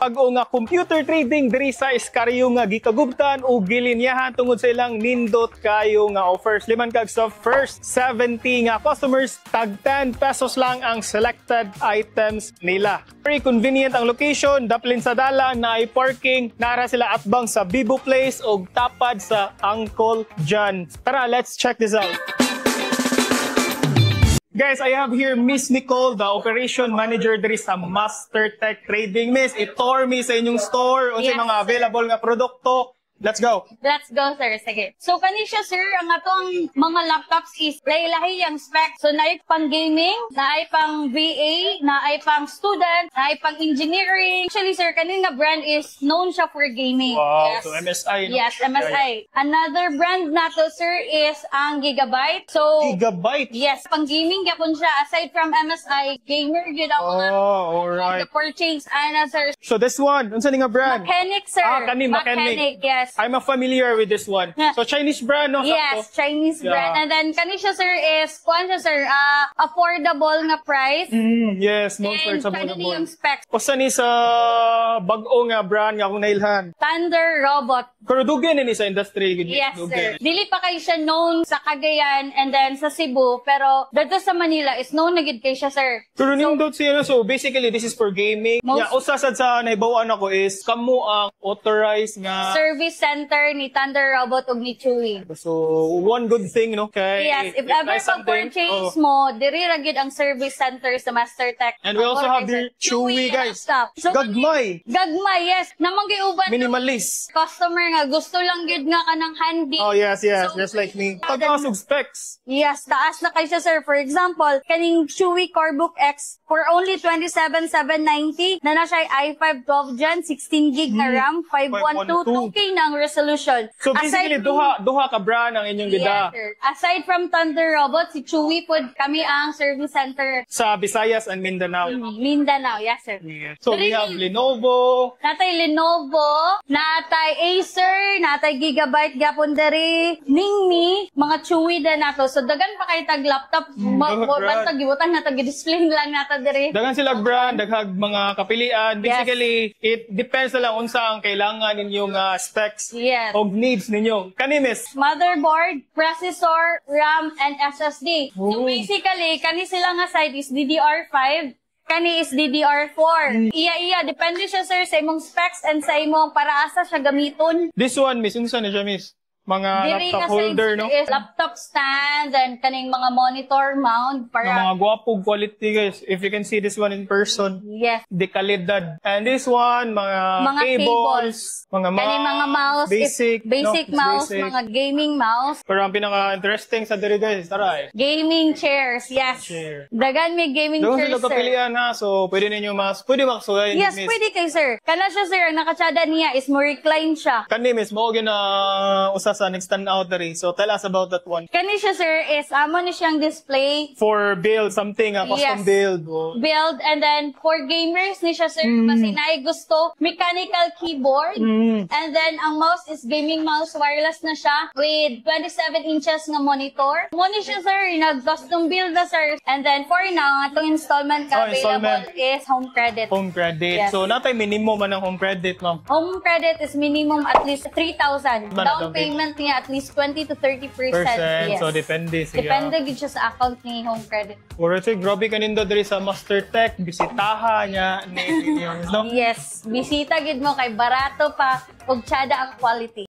Pag-o nga computer trading diri sa iskaryo nga gikagubtan o gilinyahan tungod sa ilang nindot kayo nga offers. Liman kag sa first 70 nga customers, tag 10 pesos lang ang selected items nila. Very convenient ang location, daplin sa dala, na ay parking, nara sila atbang sa Bibo Place o tapad sa Uncle John. Tara, let's check this out. Guys, I have here Miss Nicole, the operation manager diri sa Master Tech Trading. Miss, i-tour me sa inyong store o sa mga available nga produkto. Let's go. Let's go, sir. Sige. So, kani siya, sir, ang atong mga laptops is lahi-lahi yung spec. So, naay pang gaming, naay pang VA, naay pang student, naay pang engineering. Actually, sir, kani nga brand is known siya for gaming. Wow, yes. so MSI. No? Yes, MSI. Another brand nato, sir, is ang Gigabyte. So, Gigabyte? Yes, pang gaming yapon siya. Aside from MSI, gamer yun ang mga alright. the purchase. Ana, sir. So, this one, unsa ni nga brand? Mechanic, sir. Kani, Mechanic. Yes. I'm familiar with this one. Yeah. So, Chinese brand, no? Yes, Chinese brand. And then, kani siya, sir, is, kuhan siya, sir, affordable nga price. Yes, most And affordable. kani yung specs. Usa ni sa bag-o nga brand nga akong nailhan. Thunder Robot. Pero dugen ni sa industry. Yes, dugen. sir. Dili pa kayo siya known sa Cagayan and then sa Cebu. Pero, dito sa Manila is known na gid kay siya, sir. Pero nindot siya, so basically, this is for gaming. Most- Usa sad sa naibawaan ako is, kamo ang authorized nga. Service center ni Thunder Robot ug ni Chewy. So, one good thing, no? Kay, Yes, if ever try something, pag-purchase mo, diri ra gid ang service center sa Master Tech. And we also have the Chewy, guys. So, Gagmay. Gagmay, yes. Namang-giuban Minimalist. customer nga gusto lang gid nga kanang handy. Oh, yes, yes. So, Just like me. Pagkasog specs. Yes, taas na kayo siya, sir. For example, kaning Chewy Corebook X for only 27,790 na siya ay i5 12 Gen, 16 gig na RAM, 512, 2K na ang resolution. So basically, duha ka brand ang inyong gida. Yes, sir. Aside from Thunder Robot, si Chewy po kami ang service center Sa Visayas and Mindanao. Mindanao. Yes, sir. Yes. So we have Lenovo. Natay Lenovo, natay Acer, natay Gigabyte gapon diri, Ningmi, mga Chewy din nato. So dagan pa kay tag laptop, basta gibutan na tag display lang nato diri. Dagan sila brand, daghag mga kapilian. Basically, it depends na lang unsa ang kailangan ninyong specs Yes. o needs ninyo. Kani, miss? Motherboard, processor, RAM, and SSD. So basically, kani sila nga side is DDR5, kani is DDR4. Iya, depende siya, sir, sa imong specs and sa imong paraasa siya gamiton. This one, miss, unsa na siya, miss? Mga Diri laptop nga holder, side no? is laptop stand and kaning mga monitor mount Ng para mga gwapong quality, guys. If you can see this one in person, yes. de kalidad. And this one, mga cables, mga Kaning mga mouse, basic, basic no? mouse, Basic. mga gaming mouse, Pero ang pinaka-interesting sa diri, guys, tara eh. gaming chairs, yes. Chair. Dagan may gaming Doon chairs, sila sir. kapilian ha, so pwede ninyo pwede makasugayan Yes, miss. pwede kay sir. Kana siya, sir, ang nakatsada niya is mo recline siya. Kani miss, mo na usa sa next stand out diri. So tell us about that one. Kani siya, sir, is amo ni siyang display For build something, custom Yes. build. build and then for gamers ni siya, sir, kasi naay gusto mechanical keyboard and then ang mouse is gaming mouse, wireless na siya with 27 inches nga monitor. Mo ni siya, sir, nag-custom build na, sir. And then for now, atong installment ka available is home credit. Home credit. Yes. So natay minimum man ang home credit, ma'am. Home credit is minimum at least 3,000. Down Down payment niya at least 20 to 30%. Yes. So depende siya. Depende gid siya sa account ni home credit. Alright, so grabe kanindo diri sa Master Tech, bisitahan niya ni no? Yes, bisita gid mo kay barato pa ug tsada ang quality.